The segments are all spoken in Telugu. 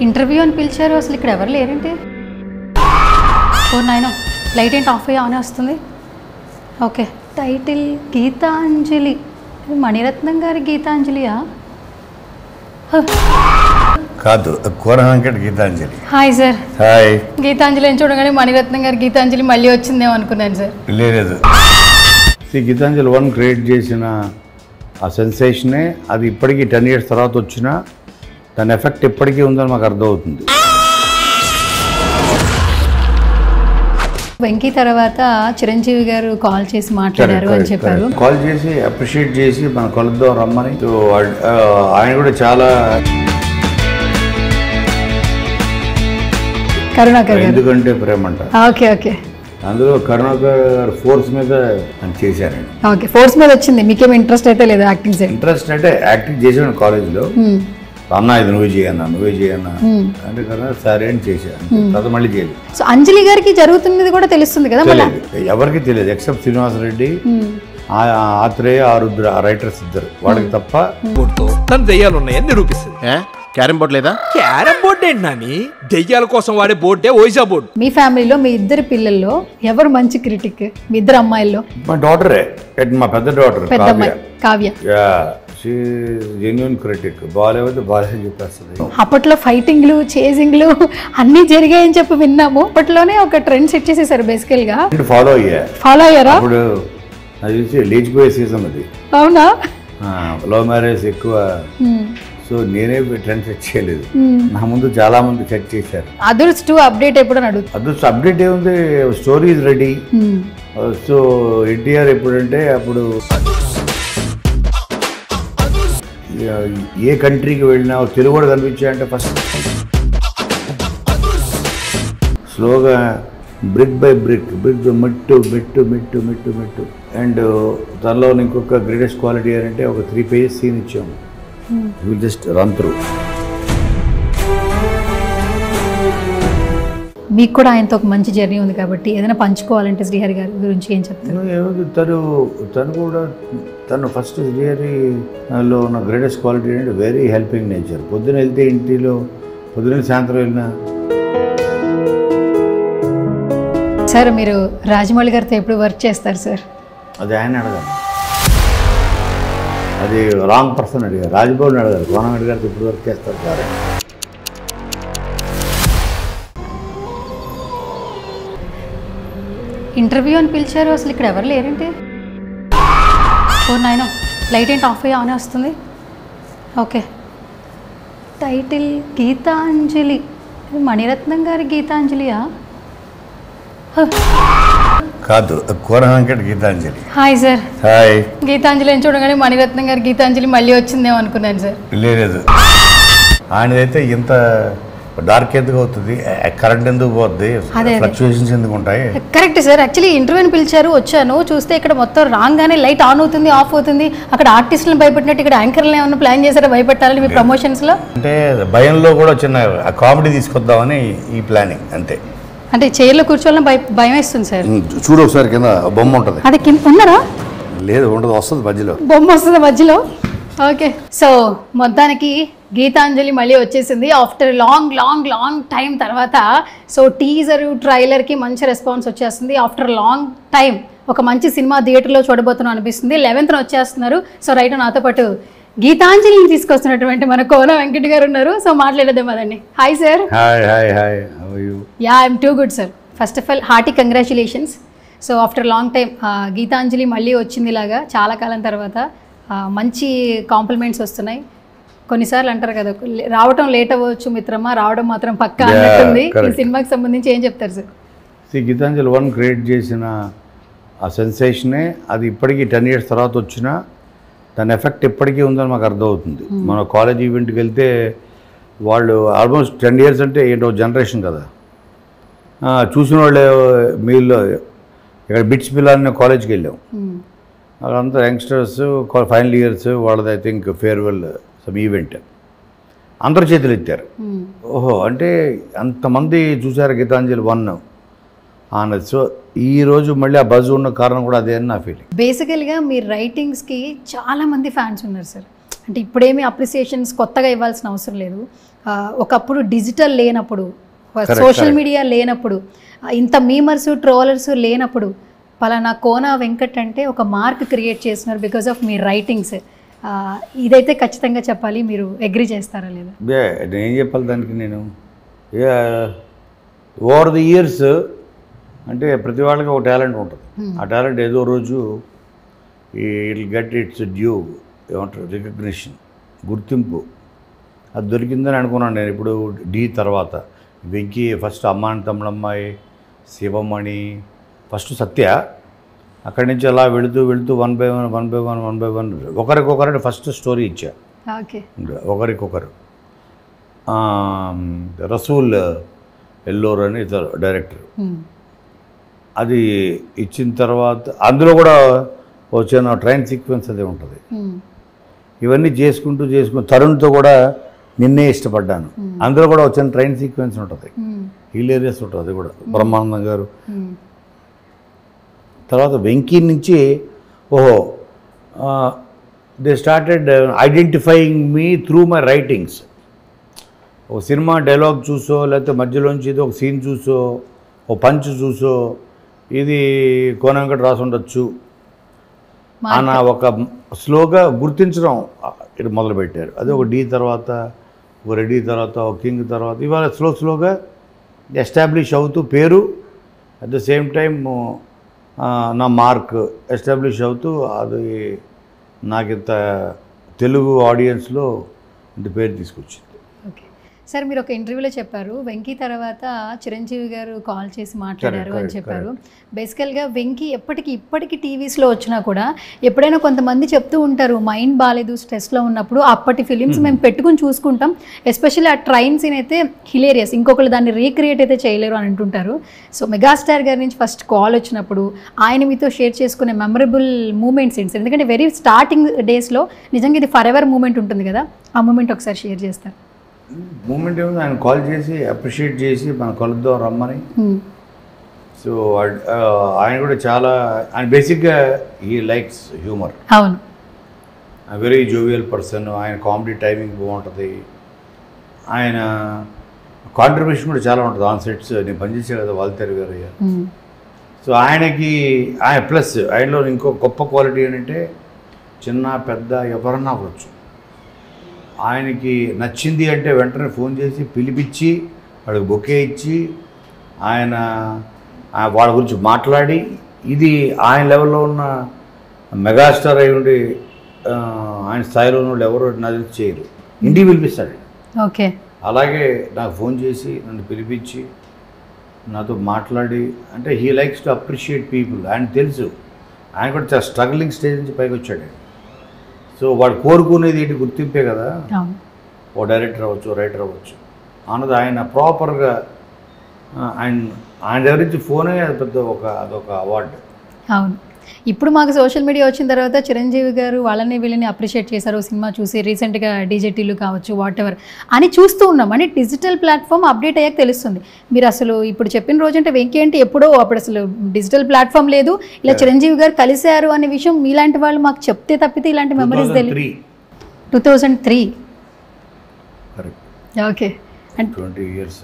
ఇంటర్వ్యూ అని పిలిచారు, అసలు ఇక్కడ ఎవరు లేరంటే. ఓ నాయన, లైట్ ఏంటి ఆఫ్ అయ్యి ఆనే వస్తుంది. Okay, title Gitanjali. మణిరత్నం గారి గీతాంజలియా? కాదు, కోరహంకట్ Gitanjali. Hi sir. Hi. Gitanjali అని చూడగానే మణిరత్నం గారి గీతాంజలి మళ్ళీ వచ్చిందేమో అనుకున్నాను సార్. లేదు, గీతాంజలి 1 క్రియేట్ చేసిన ఆ సెన్సేషనే అది ఇప్పటికీ 10 years తర్వాత వచ్చినా దాని ఎఫెక్ట్ ఇప్పటికీ ఉందని మాకు అర్థమవుతుంది. వెంకీ తర్వాత చిరంజీవి గారు కాల్ చేసి మాట్లాడారు అని చెప్పారు. కాల్ చేసి అప్రిషియేట్ చేసి మన కలుద్దాం రమ్మని. ఆయన కూడా చాలా కరుణాకర్ గారు ఎందుకంటే ప్రేమ అంట. ఓకే ఓకే, అందులో కరుణాకర్ గారు ఫోర్స్ మీద చేశారండి. ఓకే, ఫోర్స్ మీద వచ్చింది. మీకేం ఇంట్రెస్ట్ అయితే లేదు యాక్టింగ్ సైడ్? ఇంట్రెస్ట్ అంటే యాక్టింగ్ చేసాను కాలేజీలో. అన్న ఇది నువ్వే చేయన్నా అంటే కదా సరే అని చేశాను. తర్వాత మళ్ళీ చేయలేదు. సో అంజలి గారికి జరుగుతున్నది కూడా తెలుస్తుంది కదా? ఎవరికి తెలియదు ఎక్సెప్ట్ శ్రీనివాస్ రెడ్డి, ఆత్రేయ, ఆరుద్ర, రైటర్స్ ఇద్దరు. వాళ్ళకి తప్ప తన దెయ్యాలు ఉన్నాయని నిరూపిస్తుంది. క్యారమ్ బోర్డు లేదా? క్యారమ్ బోర్డు ఏంటి నాని? దెయ్యాల కోసం వాడే బోర్డే ఓయిజా బోర్డు. మీ ఫ్యామిలీలో మీ ఇద్దరు పిల్లల్లో ఎవరు మంచి క్రిటిక్? మీ ఇద్దరు అమ్మాయిల్లో? మా డాటరే, మా పెద్ద డాటర్ పెద్ద అమ్మాయి కావ్య. Genuine critic. బాగాలేకపోతే బాగాలేదని చెప్పేస్తుంది. అప్పట్లో ఫైటింగ్లు, చేజింగ్లు అన్నీ జరిగాయని చెప్పి విన్నాము. అప్పట్లోనే ఒక ట్రెండ్ సెట్ చేసేసారు బేసికల్ గా. ఫాలో అయ్యారా? అప్పుడు అది లేచిపోయే సీజన్ అది. అవునా? లవ్ మ్యారేజ్ ఎక్కువ. సో నేనే ట్రెండ్ సెట్ చేయలేదు, నా ముందు చాలా మంది సెట్ చేశారు. అదర్స్ 2 అప్డేట్ ఎప్పుడు అడుగుతుంది? అదర్స్ అప్డేట్ ఏముంది, story is ready. So NTR ఎప్పుడంటే అప్పుడు ఏ కంట్రీకి వెళ్ళినా తెలుగు కూడా కనిపించాయంటే ఫస్ట్ స్లోగా బ్రిక్ బై బ్రిక్, మెట్టు మెట్టు మెట్టు మెట్టు మెట్టు. అండ్ దానిలో ఇంకొక గ్రేటెస్ట్ క్వాలిటీ ఏంటంటే ఒక 3 pages సీన్ ఇచ్చాము. You will just run through. మీకు కూడా ఆయనతో ఒక మంచి జర్నీ ఉంది కాబట్టి ఏదైనా పంచుకోవాలంటే శ్రీహరి గారి గురించి ఏం చెప్తారు? తను ఫస్ట్ శ్రీహరిలో ఉన్న గ్రేటెస్ట్ క్వాలిటీ ఏంటంటే వెరీ హెల్పింగ్ నేచర్. పొద్దున వెళ్తే ఇంటిలో, పొద్దున సాయంత్రం వెళ్ళినా. సార్ మీరు రాజమౌళి గారితో ఎప్పుడు వర్క్ చేస్తారు సార్? అది ఆయన అడగాలి, అది రాంగ్ పర్సన్ అడిగారు. రాజమౌళిని అడగారు. కోనగడ్డ గారికి ఎప్పుడు వర్క్ చేస్తారు సార్? ఇంటర్వ్యూ అని పిలిచారు, అసలు ఇక్కడ ఎవరు లేరంటే. ఓ నాయన, లైట్ ఏంటి ఆఫ్ అయ్యి ఆనే వస్తుంది. Okay, title Gitanjali. మణిరత్నం గారి గీతాంజలియా? కాదు, కోరహంకట్ Gitanjali. Hi sir. Hi. Gitanjali అని చూడగానే మణిరత్నం గారి గీతాంజలి మళ్ళీ వచ్చిందేమో అనుకున్నాను సార్. లేదు, ఆయనదైతే ఇంత డార్క్ ఎందుకు అవుతుంది, కరెంట్ ఎందుకు పోతుంది, ఫ్లక్చుయేషన్స్ ఎందుకు ఉంటాయి? Correct sir. యాక్చువల్లీ ఇంటర్వ్యూని పిలిచారు, వచ్చాను, చూస్తే ఇక్కడ మొత్తం రాగానే లైట్ ఆన్ అవుతుంది, ఆఫ్ అవుతుంది. అక్కడ ఆర్టిస్టులను భయపెట్టినట్టు ఇక్కడ యాంకర్లు ఏమన్నా ప్లాన్ చేశారా భయపెట్టాలని మీ ప్రమోషన్స్లో? అంటే భయంలో కూడా చిన్న కామెడీ తీసుకొద్దామని ఈ ప్లానింగ్ అంతే. అంటే చైర్లో కూర్చోవాలని భయం వేస్తుంది సార్. చూడు ఒకసారి, కింద బొమ్మ ఉంటుంది. అది కింద ఉన్నారా? లేదు, ఉండదు, వస్తుంది మధ్యలో, బొమ్మ వస్తుంది మధ్యలో. ఓకే, సో మొత్తానికి గీతాంజలి మళ్ళీ వచ్చేసింది after long long long time తర్వాత. సో టీజరు, ట్రైలర్కి మంచి రెస్పాన్స్ వచ్చేస్తుంది. ఆఫ్టర్ లాంగ్ టైం ఒక మంచి సినిమా థియేటర్లో చూడబోతున్నాం అనిపిస్తుంది. 11th వచ్చేస్తున్నారు. సో రైట్, నాతో పాటు గీతాంజలిని తీసుకొస్తున్నటువంటి మన కోన వెంకట్ గారు ఉన్నారు. సో మాట్లాడదాం అదండి. Hi sir. I'm too good sir. First of all hearty congratulations. So after long time Gitanjali మళ్ళీ వచ్చింది ఇలాగా చాలా కాలం తర్వాత. మంచి కాంప్లిమెంట్స్ వస్తున్నాయి. కొన్నిసార్లు అంటారు కదా, రావటం లేట్ అవ్వచ్చు మిత్రమా, రావడం మాత్రం పక్కా అన్నట్టుంది. ఈ సినిమాకి సంబంధించి ఏం చెప్తారు సార్? గీతాంజలి 1 క్రియేట్ చేసిన ఆ సెన్సేషనే అది ఇప్పటికీ 10 years తర్వాత వచ్చినా దాని ఎఫెక్ట్ ఇప్పటికీ ఉందని మాకు అర్థమవుతుంది. మన కాలేజ్ ఈవెంట్కి వెళ్తే వాళ్ళు ఆల్మోస్ట్ 10 years అంటే ఏంటో జనరేషన్ కదా, చూసిన వాళ్ళే. మీలో ఇక్కడ బిట్స్ పిల్లల్ని కాలేజ్కి వెళ్ళాం, వాళ్ళంతా యంగ్స్టర్స్, ఫైనల్ ఇయర్స్, వాళ్ళది I think farewell some event. అందరు చేతులు ఎత్తారు. ఓహో, అంటే అంతమంది చూశారు గీతాంజలి 1 అన్నది. సో ఈరోజు మళ్ళీ ఆ బజ్ ఉన్న కారణం కూడా అదే అని నా ఫీలింగ్. బేసికల్గా మీ రైటింగ్స్కి చాలామంది ఫ్యాన్స్ ఉన్నారు సార్. అంటే ఇప్పుడేమీ అప్రిసియేషన్స్ కొత్తగా ఇవ్వాల్సిన అవసరం లేదు. ఒకప్పుడు డిజిటల్ లేనప్పుడు, సోషల్ మీడియా లేనప్పుడు, ఇంత మీమర్స్ ట్రోలర్స్ లేనప్పుడు పలానా కోన వెంకట్ అంటే ఒక మార్క్ క్రియేట్ చేస్తున్నారు బికాస్ ఆఫ్ మీ రైటింగ్స్. ఇదైతే ఖచ్చితంగా చెప్పాలి. మీరు అగ్రీ చేస్తారా లేదా? నేను ఏం చెప్పాలి దానికి? నేను ఓవర్ ది ఇయర్స్ అంటే ప్రతి వాళ్ళకి ఒక టాలెంట్ ఉంటుంది. ఆ టాలెంట్ ఏదో రోజు ఇట్ గెట్ ఇట్స్ డ్యూ, ఏమంటారు, రికగ్నిషన్, గుర్తింపు అది దొరికిందని అనుకున్నాను నేను. ఇప్పుడు డి తర్వాత వెంకీ, ఫస్ట్ అమ్మాని తమ్ముడమ్మాయి, శివమణి, ఫస్ట్ సత్య, అక్కడి నుంచి అలా వెళుతూ వెళుతూ వన్ బై వన్ ఒకరికొకరు ఫస్ట్ స్టోరీ ఇచ్చా. ఓకే, ఒకరికొకరు. రసూల్ ఎల్లోర్ అని ఇతరు డైరెక్టర్, అది ఇచ్చిన తర్వాత అందులో కూడా వచ్చిన ట్రైన్ సీక్వెన్స్ అదే ఉంటుంది. ఇవన్నీ చేసుకుంటూ తరుణ్తో కూడా నిన్నే ఇష్టపడ్డాను, అందులో కూడా వచ్చిన ట్రైన్ సీక్వెన్స్ ఉంటుంది, హిలేరియస్ ఉంటుంది, అది కూడా బ్రహ్మానందం గారు. తర్వాత వెంకీ నుంచి ఓహో they started identifying me through my writings. ఒక సినిమా డైలాగ్ చూసో, లేకపోతే మధ్యలోంచి ఇది ఒక సీన్ చూసో, ఓ పంచ్ చూసో, ఇది కోన వెంకట్ రాసి ఉండొచ్చు అన్న ఒక స్లోగా గుర్తించడం ఇది మొదలుపెట్టారు. అది ఒక డి తర్వాత, ఒక రెడీ తర్వాత, ఒక కింగ్ తర్వాత, ఇవాళ స్లోగా ఎస్టాబ్లిష్ అవుతూ పేరు, అట్ ద సేమ్ టైం నా మార్క్ ఎస్టాబ్లిష్ అవుతూ అది నాకు ఇంత తెలుగు ఆడియన్స్లో ఇంత పేరు తీసుకొచ్చింది. ఓకే సార్, మీరు ఒక ఇంటర్వ్యూలో చెప్పారు వెంకీ తర్వాత చిరంజీవి గారు కాల్ చేసి మాట్లాడారు అని చెప్పారు. బేసికల్గా వెంకీ ఇప్పటికీ టీవీస్లో వచ్చినా కూడా ఎప్పుడైనా కొంతమంది చెప్తూ ఉంటారు మైండ్ బాగాలేదు, స్ట్రెస్లో ఉన్నప్పుడు అప్పటి ఫిలిమ్స్ మేము పెట్టుకుని చూసుకుంటాం, ఎస్పెషల్లీ ఆ ట్రైన్ సీన్ అయితే హిలేరియస్, ఇంకొకరు దాన్ని రీక్రియేట్ అయితే చేయలేరు అని అంటుంటారు. సో మెగాస్టార్ గారి నుంచి ఫస్ట్ కాల్ వచ్చినప్పుడు ఆయన మీతో షేర్ చేసుకునే మెమరబుల్ మూమెంట్స్ ఏంటి సార్? ఎందుకంటే వెరీ స్టార్టింగ్ డేస్లో నిజంగా ఇది ఫర్ ఎవర్ మూమెంట్ ఉంటుంది కదా, ఆ మూమెంట్ ఒకసారి షేర్ చేస్తారు. మూమెంట్ ఏముంది, ఆయన కాల్ చేసి అప్రిషియేట్ చేసి మనం కలుద్దాం రమ్మని. సో ఆయన కూడా చాలా, ఆయన బేసిక్గా హీ లైక్స్ హ్యూమర్. అవును, వెరీ జోవియల్ పర్సన్. ఆయన కామెడీ టైమింగ్ బాగుంటుంది, ఆయన కాంట్రిబ్యూషన్ కూడా చాలా ఉంటుంది ఆన్ సెట్స్. నేను పనిచేసే కదా వాల్తేరు గారు. సో ఆయనకి ఆయన ప్లస్ ఆయనలో ఇంకో గొప్ప క్వాలిటీ ఏంటంటే చిన్న పెద్ద ఎవరన్నా అవ్వచ్చు, ఆయనకి నచ్చింది అంటే వెంటనే ఫోన్ చేసి పిలిపించి వాడికి బొకే ఇచ్చి ఆయన వాళ్ళ గురించి మాట్లాడి, ఇది ఆయన లెవెల్లో ఉన్న మెగాస్టార్ అయి ఉండి ఆయన స్థాయిలో ఉన్న వాళ్ళు ఎవరు నాకు చేయరు, ఇంటికి పిలిపిస్తాడు. ఓకే, అలాగే నాకు ఫోన్ చేసి నన్ను పిలిపించి నాతో మాట్లాడి, అంటే he likes to appreciate people. ఆయన తెలుసు, ఆయన కూడా చాలా స్ట్రగ్లింగ్ స్టేజ్ నుంచి పైకి వచ్చాడు. సో వాడు కోరుకునేది ఏంటి, గుర్తింపే కదా. ఓ డైరెక్టర్ అవ్వచ్చు, రైటర్ అవ్వచ్చు అన్నది ఆయన ప్రాపర్గా ఆయన దగ్గర నుంచి ఫోనే అది పెద్ద అదొక అవార్డు. అవును, ఇప్పుడు మాకు సోషల్ మీడియా వచ్చిన తర్వాత చిరంజీవి గారు వాళ్ళని వీళ్ళని అప్రిషియేట్ చేశారు, సినిమా చూసి రీసెంట్గా డీజేటీలు కావచ్చు వాట్ ఎవర్ అని చూస్తూ ఉన్నాం. అని డిజిటల్ ప్లాట్ఫామ్ అప్డేట్ అయ్యాక తెలుస్తుంది. మీరు అసలు ఇప్పుడు చెప్పిన రోజు అంటే వెంకీ అంటే ఎప్పుడో, అప్పుడు అసలు డిజిటల్ ప్లాట్ఫామ్ లేదు, ఇలా చిరంజీవి గారు కలిశారు అనే విషయం మీలాంటి వాళ్ళు మాకు చెప్తే తప్పితే ఇలాంటి మెమరీస్ తెలియదు. 2003. Okay, and 20 years.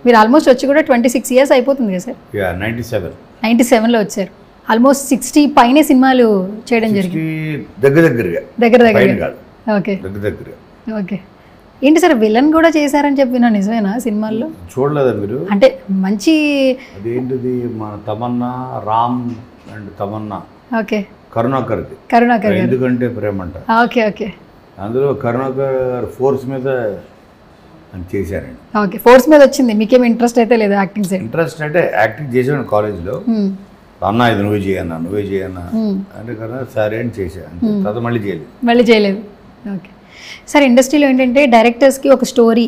మీరు ఆల్మోస్ట్ వచ్చి కూడా 26 years అయిపోతుంది కదా సార్? 97లో వచ్చారు. ఆల్మోస్ట్ 60 పైనే సినిమాలు చేయడం జరిగింది. దగ్గర. Okay, okay. ఏంటి సార్ విలన్ కూడా చేశారని చెప్పినా నిజమేనా సినిమాల్లో? చూడలేదా మీరు? అంటే మంచి అదేంటిది మన తమన్నా, రామ్ అండ్ తమన్నా. ఓకే, కరుణాకర్ ఎందుకంటే ప్రేమ అంట. Okay, okay. అందులో కరుణాకర్ ఫోర్స్ మీద అని చేశారండి. ఓకే, ఫోర్స్ మీద వచ్చింది. మీకేం ఇంట్రెస్ట్ అయితే లేదు యాక్టింగ్ సైడ్? ఇంట్రెస్ట్ అంటే యాక్టింగ్ చేసాను కాలేజ్లో. అన్న ఇది నువ్వే చేయన్నా అంటే కదా సరే అని చేశాను, తర్వాత మళ్ళీ చేయలేదు. ఓకే సార్, ఇండస్ట్రీలో ఏంటంటే డైరెక్టర్స్కి ఒక స్టోరీ,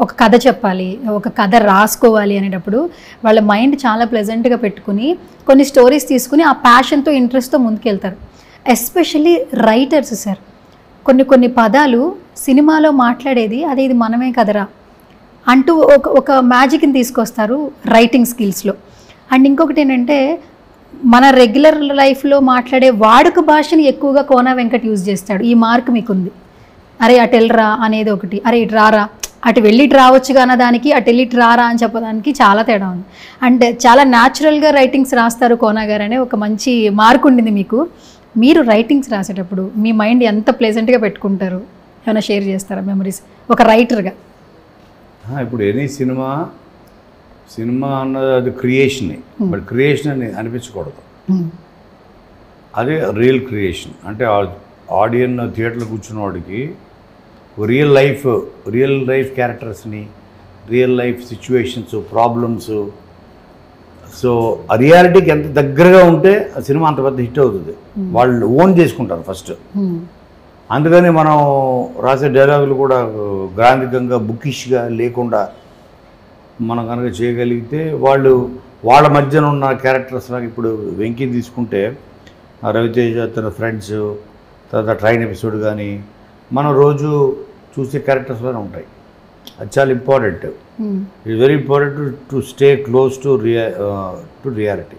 ఒక కథ చెప్పాలి, ఒక కథ రాసుకోవాలి అనేటప్పుడు వాళ్ళ మైండ్ చాలా ప్లెజెంట్గా పెట్టుకుని కొన్ని స్టోరీస్ తీసుకుని ఆ ప్యాషన్తో ఇంట్రెస్ట్తో ముందుకెళ్తారు. ఎస్పెషల్లీ రైటర్స్ సార్, కొన్ని పదాలు సినిమాలో మాట్లాడేది అదే ఇది మనమే కదరా అంటూ ఒక మ్యాజిక్ని తీసుకొస్తారు రైటింగ్ స్కిల్స్లో. అండ్ ఇంకొకటి ఏంటంటే మన రెగ్యులర్ లైఫ్లో మాట్లాడే వాడుక భాషని ఎక్కువగా కోన వెంకట్ యూజ్ చేస్తాడు. ఈ మార్క్ మీకుంది. అరే అటు వెళ్ళరా అనేది ఒకటి, అరే ఇటు రారా, అటు వెళ్ళి ఇటు రావచ్చుగా అన్నదానికి అటు వెళ్ళి ఇటు రారా అని చెప్పడానికి చాలా తేడా ఉంది. అండ్ చాలా న్యాచురల్గా రైటింగ్స్ రాస్తారు కోన గారు అనే ఒక మంచి మార్క్ ఉండింది మీకు. మీరు రైటింగ్స్ రాసేటప్పుడు మీ మైండ్ ఎంత ప్లెజెంట్గా పెట్టుకుంటారు, ఏమైనా షేర్ చేస్తారా మెమరీస్ ఒక రైటర్గా? ఇప్పుడు ఎనీ సినిమా అన్నది అది క్రియేషనే, బట్ క్రియేషన్ అని అనిపించకూడదు. అదే రియల్ క్రియేషన్. అంటే ఆడియన్ థియేటర్లో కూర్చున్న వాడికి రియల్ లైఫ్ క్యారెక్టర్స్ని, real life situations, problems, so ఆ రియాలిటీకి ఎంత దగ్గరగా ఉంటే ఆ సినిమా అంత పెద్ద హిట్ అవుతుంది. వాళ్ళు ఓన్ చేసుకుంటారు ఫస్ట్. అందుకని మనం రాసే డైలాగులు కూడా గ్రాంధికంగా, బుకిష్గా లేకుండా మనం కనుక చేయగలిగితే వాళ్ళ మధ్యన ఉన్న క్యారెక్టర్స్ లాగా, ఇప్పుడు వెంకీ తీసుకుంటే రవితేజ తన ఫ్రెండ్స్, తర్వాత ట్రైన్ ఎపిసోడ్ కానీ మనం రోజు చూసే క్యారెక్టర్స్లోనే ఉంటాయి. అది చాలా important. It's very important to stay close to reality.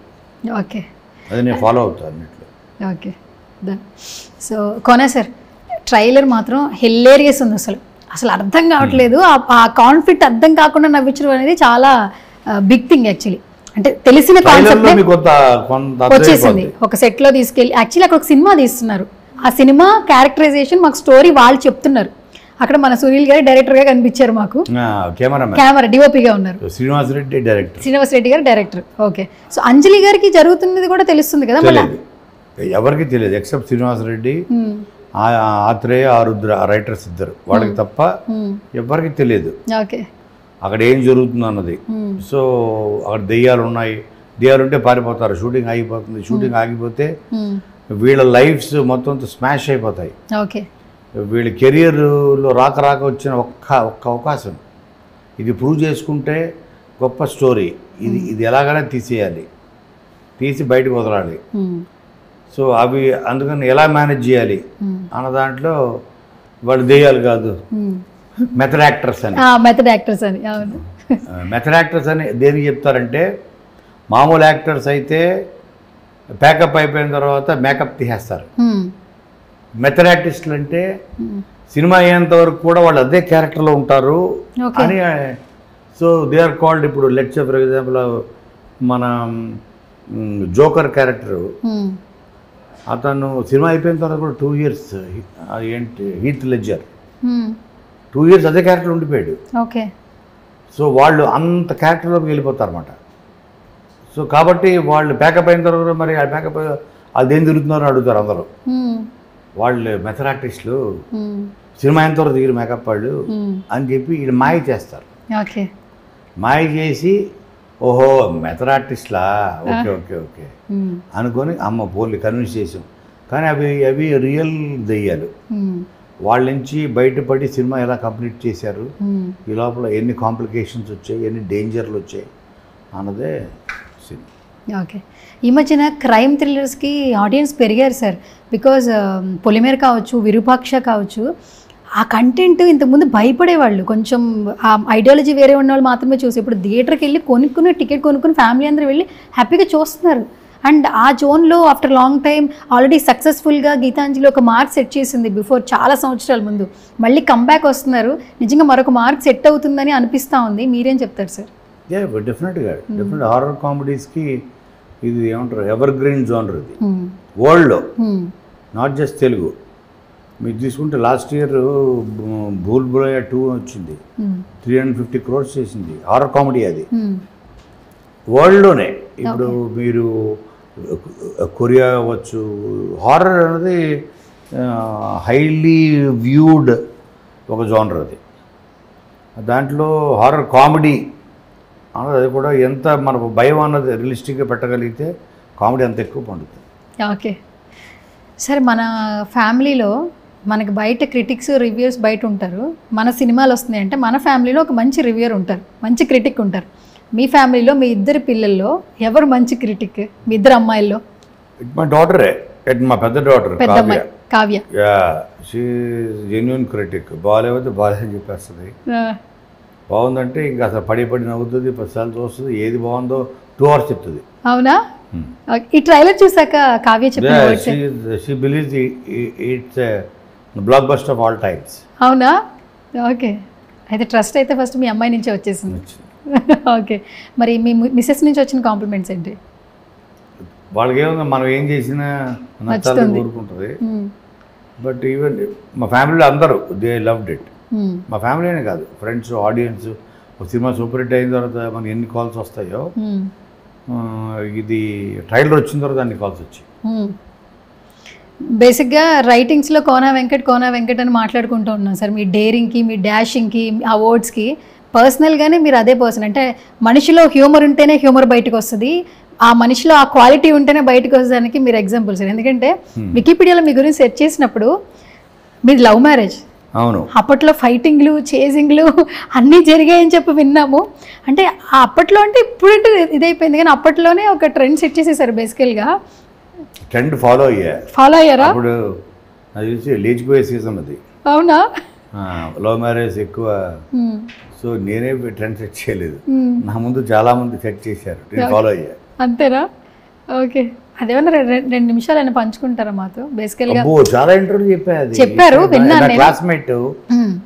Okay, అది నేను ఫాలో అవుతాను అన్నిట్లో. Okay, so Kona sir trailer మాత్రం హిల్లేరియస్ ఉంది. అసలు అర్థం కావట్లేదు. ఆ కాన్ఫ్లిక్ట్ అర్థం కాకుండా నవ్వించడం అనేది చాలా బిగ్ థింగ్ యాక్చువల్లీ. అంటే తెలిసిన కాన్సెప్ట్ వచ్చేసింది. ఒక సెట్లో తీసుకెళ్ళి యాక్చువల్లీ అక్కడ ఒక సినిమా తీస్తున్నారు. ఆ సినిమా క్యారెక్టరైజేషన్ మాకు స్టోరీ వాళ్ళు చెప్తున్నారు. అక్కడ మన సునీల్ గారు డైరెక్టర్గా కనిపించారు మాకు. కెమెరా డిఓపిగా ఉన్నారు. శ్రీనివాస్ రెడ్డి గారు డైరెక్టర్. ఓకే, సో అంజలి గారికి జరుగుతున్నది కూడా తెలుస్తుంది కదా? ఎవరికి తెలియదు ఎక్సెప్ట్ శ్రీనివాస్ రెడ్డి, ఆత్రేయ, రుద్ర రైటర్స్ ఇద్దరు, వాళ్ళకి తప్ప ఎవరికి తెలియదు అక్కడ ఏం జరుగుతుంది అన్నది. సో అక్కడ దెయ్యాలు ఉంటే పారిపోతారు. షూటింగ్ ఆగిపోతుంది. షూటింగ్ ఆగిపోతే వీళ్ళ లైఫ్స్ మొత్తం స్మాష్ అయిపోతాయి. వీళ్ళ కెరియర్లో రాక వచ్చిన ఒక్క అవకాశం ఇది ప్రూవ్ చేసుకుంటే గొప్ప స్టోరీ. ఇది ఎలాగైనా తీసి బయటకు వదలాలి. సో అవి అందుకని ఎలా మేనేజ్ చేయాలి అన్న దాంట్లో వాళ్ళు దెయ్యాలు కాదు, మెథడ్ యాక్టర్స్ అని దేనికి చెప్తారంటే, మామూలు యాక్టర్స్ అయితే ప్యాకప్ అయిపోయిన తర్వాత మేకప్ తీసేస్తారు. మెథడ్ ఆర్టిస్టులు అంటే సినిమా అయ్యేంత వరకు కూడా వాళ్ళు అదే క్యారెక్టర్లో ఉంటారు అని. So they are called. ఇప్పుడు లెట్స్ ఫర్ ఎగ్జాంపుల్ మన జోకర్ క్యారెక్టరు, అతను సినిమా అయిపోయిన తర్వాత కూడా 2 years ఏంటి హీత్ లెడ్జర్ 2 years అదే క్యారెక్టర్ ఉండిపోయాడు. సో వాళ్ళు అంత క్యారెక్టర్లోకి వెళ్ళిపోతారు అన్నమాట. సో కాబట్టి వాళ్ళు ప్యాకప్ అయిన తర్వాత మరి ఆ ప్యాకప్ అదేం తిరుగుతున్నారో అడుగుతారు అందరూ. వాళ్ళు మెథడ్ ఆర్టిస్టులు సినిమా అయిన తర్వాత దిగిన మేకప్ వాళ్ళు అని చెప్పి వీళ్ళు మాయ చేస్తారు. మాయ చేసి ఓహో మెథడ్ ఆర్టిస్ట్లా, ఓకే ఓకే ఓకే అనుకొని అమ్మ పోలి కన్విన్స్ చేసాం. కానీ అవి రియల్ దెయ్యాలు. వాళ్ళ నుంచి బయటపడి సినిమా ఎలా కంప్లీట్ చేశారు, ఈ లోపల ఎన్ని కాంప్లికేషన్స్ వచ్చాయి, ఎన్ని డేంజర్లు వచ్చాయి అన్నదే సినిమా. ఓకే, ఈ మధ్యన క్రైమ్ థ్రిల్లర్స్కి ఆడియన్స్ పెరిగారు సార్. బికాజ్ పొలిమేర కావచ్చు, విరూపాక్ష కావచ్చు, ఆ కంటెంట్ ఇంతకుముందు భయపడేవాళ్ళు. కొంచెం ఆ ఐడియాలజీ వేరే ఉన్న వాళ్ళు మాత్రమే చూసి, ఇప్పుడు థియేటర్కి వెళ్ళి టికెట్ కొనుక్కుని ఫ్యామిలీ అందరూ వెళ్ళి హ్యాపీగా చూస్తున్నారు. అండ్ ఆ జోన్లో ఆఫ్టర్ లాంగ్ టైం ఆల్రెడీ సక్సెస్ఫుల్గా గీతాంజలి ఒక మార్క్ సెట్ చేసింది బిఫోర్, చాలా సంవత్సరాల ముందు. మళ్ళీ కంబ్యాక్ వస్తున్నారు. నిజంగా మరొక మార్క్ సెట్ అవుతుందని అనిపిస్తూ ఉంది. మీరేం చెప్తారు సార్? డెఫినెట్గా హారర్ కామెడీస్కి ఇది ఏమంటారు ఎవర్ గ్రీన్ జోనర్. ఇది వరల్డ్లో, నాట్ జస్ట్ తెలుగు. మీరు తీసుకుంటే లాస్ట్ ఇయర్ భూల్ భులయ్యా 2 వచ్చింది, 350 crores చేసింది. హారర్ కామెడీ అది వరల్డ్లోనే. ఇప్పుడు మీరు కొరియా అవ్వచ్చు, హారర్ అనేది హైలీ వ్యూడ్ ఒక జోనర్. అది దాంట్లో హారర్ కామెడీ అన్నది అది కూడా ఎంత మనకు భయం అన్నది రియలిస్టిక్గా పెట్టగలిగితే కామెడీ అంత ఎక్కువ పండుతుంది. ఓకే సార్, మన ఫ్యామిలీలో మనకి బయట క్రిటిక్స్, రివ్యూస్ బయట ఉంటారు. మన సినిమాలు వస్తున్నాయి అంటే మన ఫ్యామిలీలో ఒక మంచి రివ్యూర్ ఉంటారు, మంచి క్రిటిక్ ఉంటారు. మీ ఫ్యామిలీలో మీ ఇద్దరు పిల్లల్లో ఎవరు మంచి క్రిటిక్? మీ ఇద్దరు అమ్మాయిల్లో? మా డాటరే, మా పెద్ద daughter Kavya. She genuine critic. బాగాలేకపోతే బాగాలేదని చెప్పేస్తుంది, బాగుందంటే ఇంకా అసలు పడి నవ్వుతుంది, 10 సార్లు చూస్తుంది. ఏది బాగుందో 2 hours చెప్తుంది. అవునా? ఈ ట్రైలర్ చూసాక కావ్య చెప్పిన words A. She believes it's block buster of all times. అవునా? ఓకే, అయితే ట్రస్ట్ అయితే ఫస్ట్ మీ అమ్మాయి నుంచే వచ్చేసింది. ఓకే, మరి మీ మిస్సెస్ నుంచి వచ్చిన కాంప్లిమెంట్స్ ఏంటి? వాళ్ళకి ఏముంది, మనం ఏం చేసినా నచ్చాలని కోరుకుంటుంది. బట్ ఈవెన్ మా ఫ్యామిలీలో అందరూ దే లవ్డ్ ఇట్. మా ఫ్యామిలీ అనే కాదు, ఫ్రెండ్స్, ఆడియన్స్. ఒక సినిమా సూపర్ హిట్ అయిన తర్వాత మనకి ఎన్ని కాల్స్ వస్తాయో, ఇది ట్రైలర్ వచ్చిన తర్వాత అన్ని కాల్స్ వచ్చాయి. బేసిక్గా రైటింగ్స్లో కోనా వెంకట్ అని మాట్లాడుకుంటూ ఉన్నాం సార్. మీ డేరింగ్కి, మీ డాషింగ్కి, ఆ వర్డ్స్కి పర్సనల్గానే మీరు అదే పర్సన్. అంటే మనిషిలో హ్యూమర్ ఉంటేనే హ్యూమర్ బయటకు వస్తుంది, ఆ మనిషిలో ఆ క్వాలిటీ ఉంటేనే బయటకు వస్తానికి మీరు ఎగ్జాంపుల్ సార్. ఎందుకంటే వికీపీడియాలో మీ గురించి సెర్చ్ చేసినప్పుడు మీది లవ్ మ్యారేజ్. అవును, అప్పట్లో ఫైటింగ్లు, చేజింగ్లు అన్నీ జరిగాయని చెప్పి విన్నాము. అంటే అప్పట్లో అంటే ఇప్పుడంటే ఇదైపోయింది, కానీ అప్పట్లోనే ఒక ట్రెండ్ సెట్ చేసేసారు బేసికల్గా. ట్రెండ్ ఫాలో అయ్యారా? అప్పుడు అది తెలిసి లేచిపోయే సీజన్ అది. అవునా? లవ్ మ్యారేజ్ ఎక్కువ. సో నేనే ట్రెండ్ సెట్ చేయలేదు, నా ముందు చాలా మంది సెట్ చేశారు, నేను ఫాలో అయ్యా. అంతేనా? ఓకే, అదేమన్నా 2 నిమిషాలు అయినా పంచుకుంటారా మాతో? బేసికల్గా చాలా ఇంటర్వ్యూ చెప్పారు, విన్నాను. క్లాస్మేట్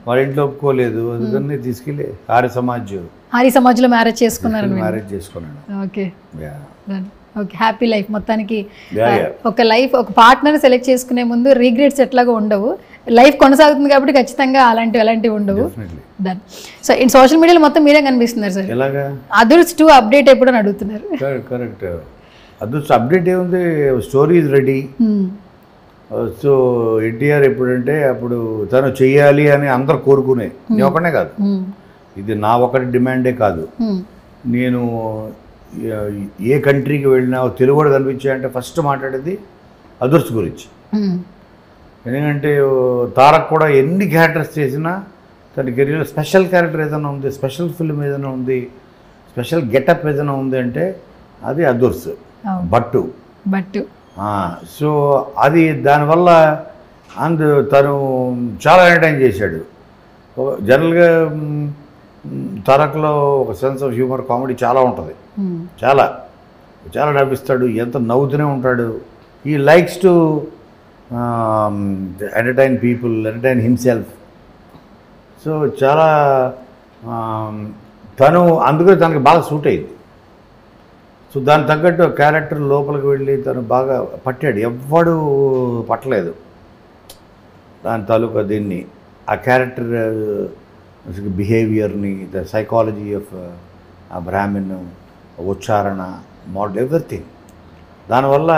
వాళ్ళ ఇంట్లో ఒప్పుకోలేదు, అందుకని తీసుకెళ్ళి ఆర్య సమాజ్లో మ్యారేజ్ చేసుకున్నాను. మ్యారేజ్ చేసుకున్నాను. ఓకే, ఓకే, హ్యాపీ లైఫ్ మొత్తానికి. ఒక లైఫ్, ఒక పార్ట్నర్ సెలెక్ట్ చేసుకునే ముందు రీగ్రెట్స్ ఎట్లాగో ఉండవు, లైఫ్ కొనసాగుతుంది కాబట్టి ఖచ్చితంగా అలాంటివి ఉండవు. డన్. సో ఇన్ సోషల్ మీడియాలో మొత్తం మీరే కనిపిస్తున్నారు సార్. ఎలాగా? అదర్స్ 2 అప్డేట్ ఎప్పుడు అని అడుగుతున్నారు. కరెక్ట్. అదర్స్ అప్డేట్ ఏముంది, story is ready. So NTR ఎప్పుడంటే అప్పుడు తను చెయ్యాలి అని అందరు కోరుకునే, నేను ఒకనే కాదు, ఇది నా ఒకటి డిమాండే కాదు. నేను ఏ కంట్రీకి వెళ్ళినా తెలుగు కూడా కనిపించాయంటే ఫస్ట్ మాట్లాడేది అదర్స్ గురించి. ఎందుకంటే తారక్ కూడా ఎన్ని క్యారెక్టర్స్ చేసినా తన కెరీర్లో స్పెషల్ క్యారెక్టర్ ఏదైనా ఉంది, స్పెషల్ ఫిల్మ్ ఏదైనా ఉంది, స్పెషల్ గెటప్ ఏదైనా ఉంది అంటే అది అదర్స్, బట్టు. సో అది దానివల్ల తను చాలా ఎంటర్టైన్ చేశాడు. జనరల్గా తారక్లో ఒక సెన్స్ ఆఫ్ హ్యూమర్, కామెడీ చాలా ఉంటుంది, చాలా చాలా నవ్విస్తాడు, ఎంత నవ్వుతూనే ఉంటాడు. ఈ likes to entertain people, entertain himself. So చాలా తను అందుకని తనకి బాగా సూట్ అయింది. సో దానికి తగ్గట్టు క్యారెక్టర్ లోపలికి వెళ్ళి తను బాగా పట్టాడు, ఎవ్వడు పట్టలేదు దాని తాలూకా దీన్ని, ఆ క్యారెక్టర్ బిహేవియర్ని, ద సైకాలజీ ఆఫ్ బ్రాహ్మిన్, ఉచ్చారణ, మోడల్, ఎవ్రీథింగ్. దానివల్ల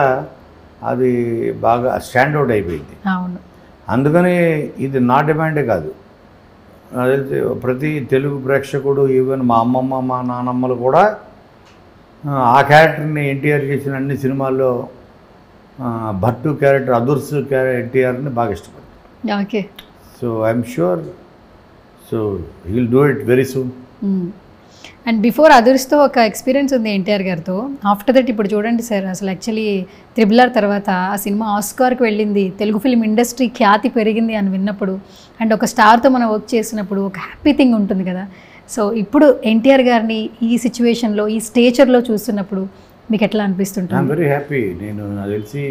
అది బాగా స్టాండౌట్ అయిపోయింది. అందుకని ఇది నా డిమాండే కాదు, నాకు తెలిసి ప్రతి తెలుగు ప్రేక్షకుడు, ఈవెన్ మా అమ్మమ్మ మా నానమ్మలు కూడా ఆ క్యారెక్టర్ని ఎన్టీఆర్ చేసిన అన్ని సినిమాల్లో భట్టు క్యారెక్టర్, అదుర్స్ ఎన్టీఆర్ని బాగా ఇష్టపడతారు. Okay, so I'm sure, so he will do it very soon. And before అదర్స్తో ఒక ఎక్స్పీరియన్స్ ఉంది ఎన్టీఆర్ గారితో. ఆఫ్టర్ దట్ ఇప్పుడు చూడండి సార్, అసలు యాక్చువల్లీ RRR తర్వాత ఆ సినిమా ఆస్కార్కి వెళ్ళింది, తెలుగు ఫిల్మ్ ఇండస్ట్రీ ఖ్యాతి పెరిగింది అని విన్నప్పుడు, అండ్ ఒక స్టార్తో మనం వర్క్ చేసినప్పుడు ఒక హ్యాపీ థింగ్ ఉంటుంది కదా. సో ఇప్పుడు ఎన్టీఆర్ గారిని ఈ సిచ్యువేషన్లో, ఈ స్టేచర్లో చూస్తున్నప్పుడు మీకు ఎట్లా అనిపిస్తుంటుంది? I'm very happy. నేను నాకు తెలిసి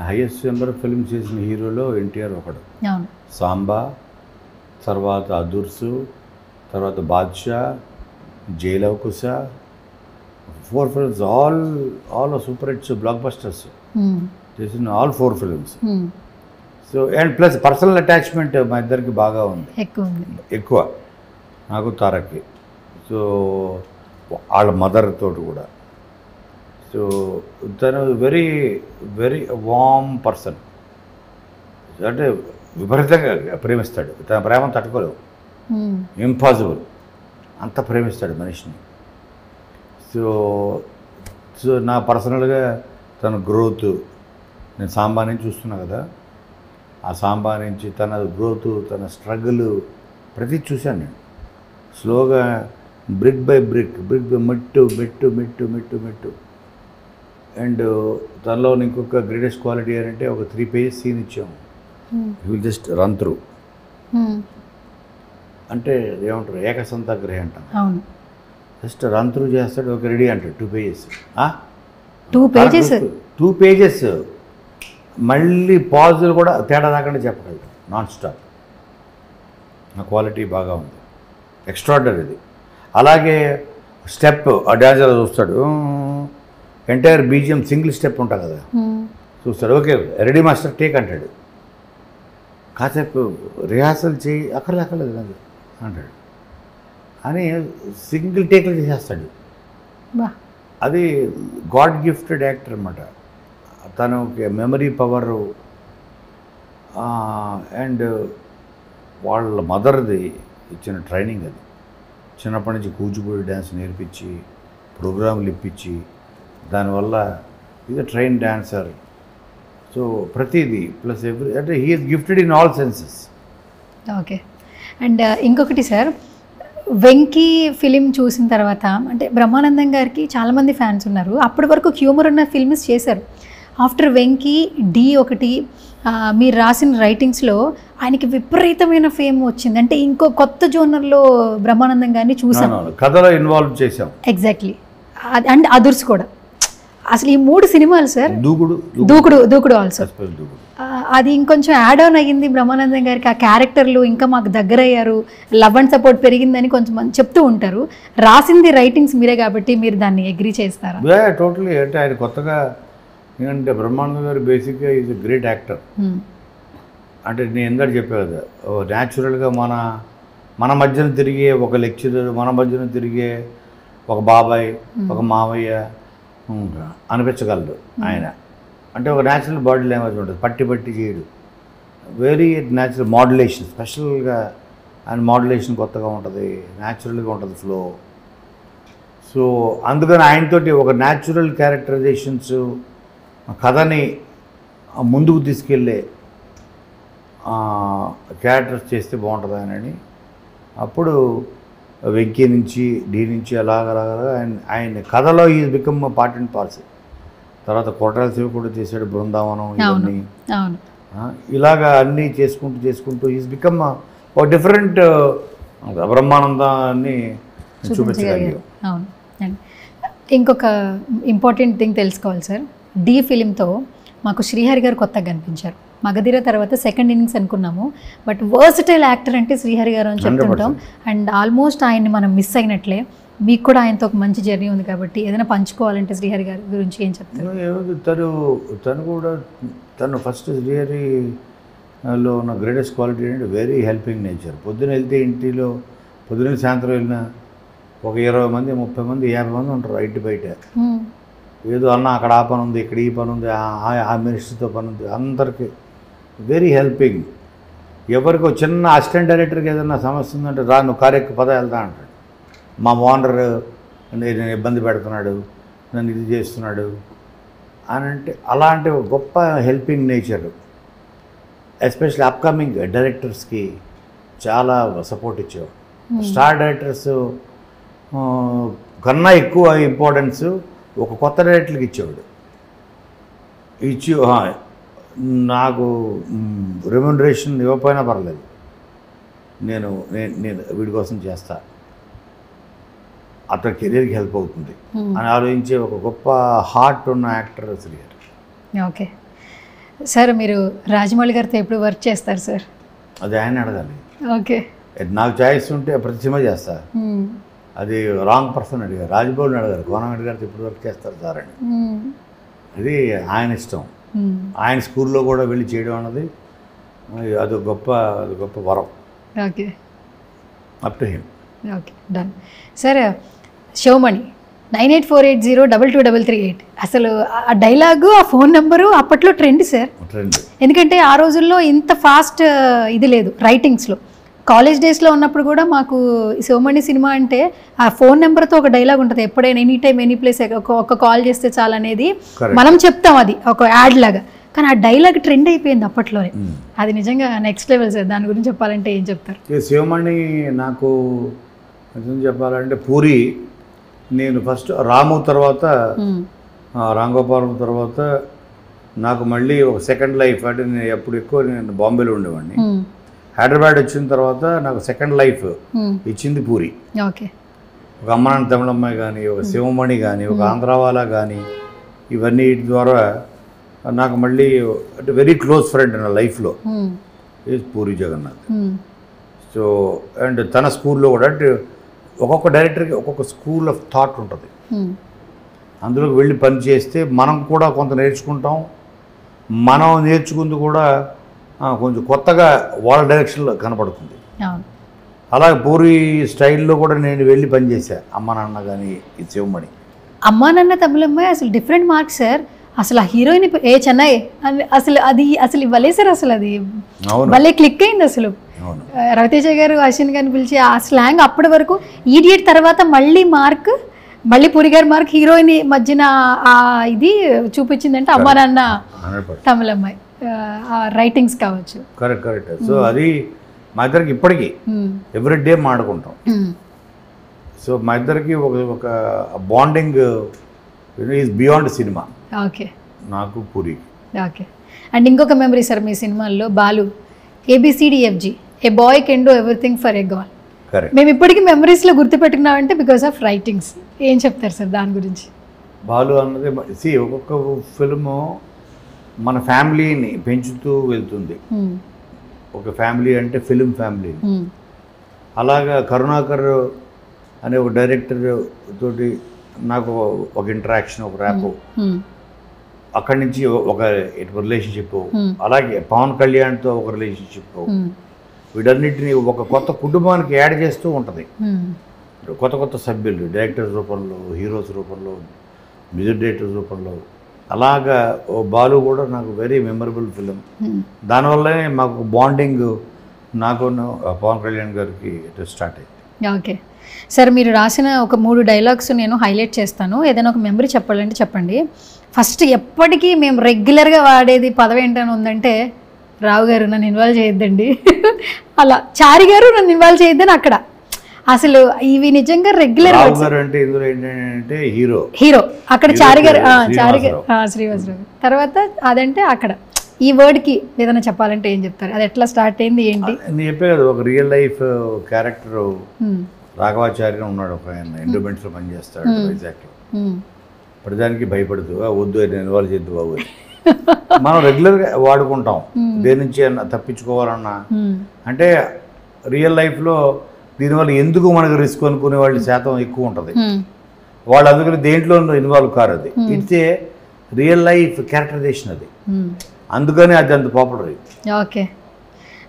హైయెస్ట్ నెంబర్ ఫిల్మ్ చేసిన హీరోలో ఎన్టీఆర్ ఒకడు. అవును, సాంబా, తర్వాత అదుర్సు, తర్వాత Badshah, Jai Lava Kusa, 4 films, all super hits, blockbusters చేసిన all 4 films. So and plus personal attachment మా ఇద్దరికి బాగా ఉంది, ఎక్కువ నాకు తారక్కి. సో వాళ్ళ మదర్ తోటి కూడా. సో తను వెరీ వెరీ వార్మ్ పర్సన్, అంటే విపరీతంగా ప్రేమిస్తాడు, తన ప్రేమను తట్టుకోలేవు, ఇంపాసిబుల్, అంత ప్రేమిస్తాడు మనిషిని. సో సో నా పర్సనల్గా తన గ్రోత్, నేను సాంబా నుంచి చూస్తున్నా కదా, ఆ సాంబా నుంచి తన గ్రోత్, తన స్ట్రగుల్ ప్రతి చూశాను నేను. స్లోగా బ్రిక్ బై బ్రిక్, మెట్టు మెట్టు మెట్టు మెట్టు మెట్టు. అండ్ తనలో ఇంకొక గ్రేటెస్ట్ క్వాలిటీ ఏంటంటే ఒక 3 pages సీన్ ఇచ్చాము, you will just run through. అంటే ఏమంటారు, ఏకసంతాగ్రహి అంటాం, జస్ట్ రన్ త్రూ చేస్తాడు, ఒక రెడీ అంటాడు 2 pages. 2 pages. 2 pages మళ్ళీ పాజులు కూడా తేడా రాకుండా చెప్పగలరు నాన్ స్టాప్. ఆ క్వాలిటీ బాగా ఉంది, ఎక్స్ట్రాడనరీ. అలాగే స్టెప్ ఆ డ్యాన్సర్ చూస్తాడు, ఎంటైర్ బీజిఎం సింగిల్ స్టెప్ ఉంటుంది కదా, చూస్తాడు. ఓకే రెడీ మాస్టర్ టేక్ అంటాడు, కాసేపు రిహార్సల్ చేయి, అక్కర్లేదు అంటాడు అని సింగిల్ టేక్లు చేసేస్తాడు. అది గాడ్ గిఫ్టెడ్ యాక్టర్ అనమాట. తనకి మెమరీ పవరు అండ్ వాళ్ళ మదర్ది ఇచ్చిన ట్రైనింగ్ అది. చిన్నప్పటి నుంచి కూచిపూడి డ్యాన్స్ నేర్పించి ప్రోగ్రాంలు ఇప్పించి దానివల్ల ఇది ట్రైన్ డాన్సర్. సో ప్రతిదీ ప్లస్ ఎవ్రీ అంటే he's gifted in all senses. Okay. And ఇంకొకటి సార్, వెంకీ ఫిలిం చూసిన తర్వాత అంటే బ్రహ్మానందం గారికి చాలామంది ఫ్యాన్స్ ఉన్నారు. అప్పటి వరకు హ్యూమర్ ఉన్న ఫిల్మ్స్ చేశారు. ఆఫ్టర్ వెంకీ డి ఒకటి మీరు రాసిన రైటింగ్స్లో ఆయనకి విపరీతమైన ఫేమ్ వచ్చింది. అంటే ఇంకో కొత్త జోనర్లో బ్రహ్మానందం గారిని చూసాం, కథలో ఇన్వాల్వ్ చేసాం. ఎగ్జాక్ట్లీ. అండ్ అదుర్స్ కూడా. అసలు ఈ 3 సినిమాలు సార్, దూకుడు ఆల్సో, అది ఇంకొంచెం యాడ్ ఆన్ అయ్యింది బ్రహ్మానందం గారికి. ఆ క్యారెక్టర్లు ఇంకా మాకు దగ్గర అయ్యారు, లవ్ అండ్ సపోర్ట్ పెరిగిందని కొంచెం మంది చెప్తూ ఉంటారు. రాసింది రైటింగ్స్ మీరే కాబట్టి మీరు దాన్ని అగ్రీ చేస్తారా? టోటలీ. అంటే ఆయన కొత్తగా ఎందుకంటే బ్రహ్మానందం గారు బేసిక్గా ఈజ్ ఎ గ్రేట్ యాక్టర్. అంటే నేను ఎందుకంటే చెప్పే కదా, న్యాచురల్గా మన మధ్యన తిరిగే ఒక లెక్చరర్, మన మధ్యన తిరిగే ఒక బాబాయ్, ఒక మావయ్య అనిపించగలరు ఆయన. అంటే ఒక న్యాచురల్ బాడీ లాంగ్వేజ్ ఉంటుంది, పట్టి చేయడు. వెరీ న్యాచురల్ మోడ్యులేషన్, స్పెషల్గా ఆయన మోడ్యులేషన్ కొత్తగా ఉంటుంది, న్యాచురల్గా ఉంటుంది ఫ్లో. సో అందుకని ఆయనతోటి ఒక న్యాచురల్ క్యారెక్టరైజేషన్స్, కథని ముందుకు తీసుకెళ్ళే క్యారెక్టర్స్ చేస్తే బాగుంటుంది ఆయనని. అప్పుడు వెంకీ నుంచి డీ నుంచి అలాగ ఆయన కథలో is become part and parcel. తర్వాత కోటాల శివ కూడా చేశాడు, బృందావనం, ఇవన్నీ ఇలాగా అన్నీ చేసుకుంటూ ఈజ్ బికమ్ ఒక డిఫరెంట్ బ్రహ్మానందాన్ని చూపించగలిగారు. అవును. ఇంకొక ఇంపార్టెంట్ థింగ్ తెలుసుకోవాలి సార్, డి ఫిలింతో మాకు శ్రీహరి గారు కొత్తగా కనిపించారు. మగధీర తర్వాత సెకండ్ ఇన్నింగ్స్ అనుకున్నాము, బట్ వర్సటైల్ యాక్టర్ అంటే శ్రీహరి గారు అని చెప్తుంటాం. అండ్ ఆల్మోస్ట్ ఆయన్ని మనం మిస్ అయినట్లే. మీకు కూడా ఆయనతో ఒక మంచి జర్నీ ఉంది కాబట్టి ఏదైనా పంచుకోవాలంటే శ్రీహరి గారి గురించి ఏం చెప్తారు? తను ఫస్ట్ శ్రీహరిలో ఉన్న గ్రేటెస్ట్ క్వాలిటీ అంటే వెరీ హెల్పింగ్ నేచర్. పొద్దున వెళ్తే ఇంటిలో పొద్దున సాయంత్రం వెళ్ళిన ఒక 20 మంది 30 మంది 50 మంది ఉంటారు ఇంటి బయట. ఏదో అన్న అక్కడ ఆ పని ఉంది, ఇక్కడ ఈ పని ఉంది, ఆ మినిస్టర్తో పని ఉంది, అందరికీ వెరీ హెల్పింగ్. ఎవరికో చిన్న అసిస్టెంట్ డైరెక్టర్కి ఏదైనా సమస్య ఉందంటే రా నువ్వు కార్యక్రమ పద వెళ్తా అంటాడు. మా ఓనర్ నేను ఇబ్బంది పెడుతున్నాడు, నన్ను ఇది చేస్తున్నాడు అని అంటే అలాంటి గొప్ప హెల్పింగ్ నేచర్. ఎస్పెషల్లీ అప్కమింగ్ డైరెక్టర్స్కి చాలా సపోర్ట్ ఇచ్చేవాడు. స్టార్ డైరెక్టర్స్ కన్నా ఎక్కువ ఇంపార్టెన్స్ ఒక కొత్త డైరెక్టర్కి ఇచ్చేవాడు. ఇచ్చి నాకు రెమ్యునరేషన్ ఇవ్వకపోయినా పర్లేదు, నేను వీడి కోసం చేస్తా, అతని కెరీర్కి హెల్ప్ అవుతుంది అని ఆలోచించే ఒక గొప్ప హార్ట్ ఉన్న యాక్టర్ శ్రీహరి. ఓకే సార్, మీరు రాజమౌళి గారితో ఎప్పుడు వర్క్ చేస్తారు సార్? అది ఆయన అడగాలి. ఓకే, నాకు చాయిస్ ఉంటే ప్రతి సినిమా చేస్తా. అది రాంగ్ పర్సన్ అడిగారు, రాజమౌళిని అడగారు, కోనగంటి గారితో ఎప్పుడు వర్క్ చేస్తారు సార్ అని. అది ఆయన ఇష్టం. ఆయన స్కూల్లో కూడా వెళ్ళి చేయడం అన్నది అది గొప్ప వరం. Okay, up to him. Okay, done. Sir, Sivamani 9848022338 అసలు ఆ డైలాగు, ఆ ఫోన్ నెంబరు అప్పట్లో ట్రెండ్ సార్. ఎందుకంటే ఆ రోజుల్లో ఇంత ఫాస్ట్ ఇది లేదు రైటింగ్స్లో. కాలేజ్ డేస్లో ఉన్నప్పుడు కూడా మాకు శివమణి సినిమా అంటే ఆ ఫోన్ నెంబర్తో ఒక డైలాగ్ ఉంటుంది, ఎప్పుడైనా ఎనీ టైం ఎనీ ప్లేస్ ఒక కాల్ చేస్తే చాలనేది మనం చెప్తాం, అది ఒక యాడ్ లాగా. కానీ ఆ డైలాగ్ ట్రెండ్ అయిపోయింది అప్పట్లోనే. అది నిజంగా నెక్స్ట్ లెవెల్ సార్. దాని గురించి చెప్పాలంటే ఏం చెప్తారు? శివమణి నాకు నిజం చెప్పాలంటే పూరి, నేను ఫస్ట్ రాము తర్వాత రాంగోపాలం తర్వాత నాకు మళ్ళీ ఒక సెకండ్ లైఫ్. అంటే నేను ఎప్పుడు ఎక్కువ నేను బాంబేలో ఉండేవాడిని. హైదరాబాద్ వచ్చిన తర్వాత నాకు సెకండ్ లైఫ్ ఇచ్చింది పూరి. ఓకే, ఒక అమ్మనాన్న తమిళమ్మాయి కానీ, ఒక శివమణి కానీ, ఒక ఆంధ్రావాలా కానీ, ఇవన్నీ వీటి ద్వారా నాకు మళ్ళీ అంటే వెరీ క్లోజ్ ఫ్రెండ్ నా లైఫ్లో is Puri Jagannath. So and తన స్కూల్లో కూడా అంటే ఒక్కొక్క డైరెక్టర్కి ఒక్కొక్క స్కూల్ ఆఫ్ థాట్ ఉంటుంది. అందులోకి వెళ్ళి పని చేస్తే మనం కూడా కొంత నేర్చుకుంటాం. మనం నేర్చుకుంది కూడా కొంచెం కొత్తగా వాళ్ళ డైరెక్షన్లో కనపడుతుంది. అలాగే పూరి స్టైల్లో కూడా నేను వెళ్ళి పనిచేశాను. అమ్మ నాన్న కానీ ఈ శివమణి. అమ్మా నాన్న తమిళమ్మాయి అసలు డిఫరెంట్ మార్క్స్ సార్. అసలు ఆ హీరోయిన్ ఏ చెన్నై అసలు ఇవ్వలే సార్. అసలు అది భలే క్లిక్ అయింది అసలు. రవితేజ గారు అశ్విన్ గారిని పిలిచి ఆ స్లాంగ్ అప్పటి వరకు ఈడియట్ తర్వాత మళ్ళీ పూరి గారి మార్క్ హీరోయిన్ మధ్యన ఇది చూపించిందంటే అమ్మా నాన్న తమిళమ్మాయి రైటింగ్స్ కావచ్చు. కరెక్ట్. సో అది మా ఇద్దరికి ఇప్పటికీ ఎవ్రీడే మాడుకుంటాం. సో మా ఇద్దరికి ఒక bonding is beyond cinema. Okay. నాకు పూరి. ఓకే. అండ్ ఇంకొక మెమరీ సార్ మీ సినిమాల్లో Balu ABCDFG a boy can do everything for a girl. మేము ఇప్పటికీ మెమరీస్లో గుర్తుపెట్టుకున్నామంటే బికాస్ ఆఫ్ రైటింగ్స్. ఏం చెప్తారు సార్ దాని గురించి? బాలు అన్నది ఒక్కొక్క ఫిల్ము మన ఫ్యామిలీని పెంచుతూ వెళ్తుంది. ఒక ఫ్యామిలీ అంటే ఫిలిం ఫ్యామిలీ. అలాగా కరుణాకర్ అనే ఒక డైరెక్టర్ తోటి నాకు ఒక ఇంటరాక్షన్, ఒక ర్యాప్, అక్కడి నుంచి ఒక రిలేషన్షిప్. అలాగే పవన్ కళ్యాణ్తో ఒక రిలేషన్షిప్. వీటన్నిటిని ఒక కొత్త కుటుంబానికి యాడ్ చేస్తూ ఉంటుంది. కొత్త సభ్యులు డైరెక్టర్స్ రూపంలో, హీరోస్ రూపంలో, మ్యూజిక్ డైరెక్టర్స్ రూపంలో. అలాగా బాలు కూడా నాకు వెరీ మెమరబుల్ ఫిలిం. దానివల్లనే మాకు బాండింగ్ నాకు పవన్ కళ్యాణ్ గారికి స్టార్ట్ అయింది. ఓకే సార్, మీరు రాసిన ఒక 3 డైలాగ్స్ నేను హైలైట్ చేస్తాను. ఏదైనా ఒక మెమరీ చెప్పాలంటే చెప్పండి. ఫస్ట్, ఎప్పటికీ మేము రెగ్యులర్గా వాడేది పదవి ఏంటని ఉందంటే, రావు గారు నన్ను ఇన్వాల్వ్ చేయొద్దండి, అలా చారి గారు నన్ను ఇన్వాల్వ్ చేయొద్దని. అక్కడ అసలు ఇవి నిజంగా రెగ్యులర్ అంటే ఇందులో ఏంటంటే హీరో అక్కడ చారి గారు శ్రీవాసరావు. తర్వాత అదంటే అక్కడ ఈ వర్డ్కి ఏదైనా చెప్పాలంటే ఏం చెప్తారు? అది ఎట్లా స్టార్ట్ అయింది ఏంటి? నేను చెప్పే కదా, ఒక రియల్ లైఫ్ క్యారెక్టర్ రాఘవాచార్య ఉన్నాడు. ఒక ఆయన ఎండోమెంట్స్లో పనిచేస్తాడు వైజాగ్లో. ప్రతిదానికి భయపడుతూ వద్దు నేను ఇన్వాల్వ్ చేయద్దు బాబు. మనం రెగ్యులర్గా వాడుకుంటాం దేని నుంచి అన్న తప్పించుకోవాలన్నా. అంటే రియల్ లైఫ్లో దీనివల్ల ఎందుకు మనకు రిస్క్ అనుకునే వాళ్ళ శాతం ఎక్కువ ఉంటుంది. వాళ్ళు అందుకని దేంట్లో ఇన్వాల్వ్ కారు. అది it's a real life characterization అది. అందుకని అది అంత పాపులర్ అయింది. ఓకే.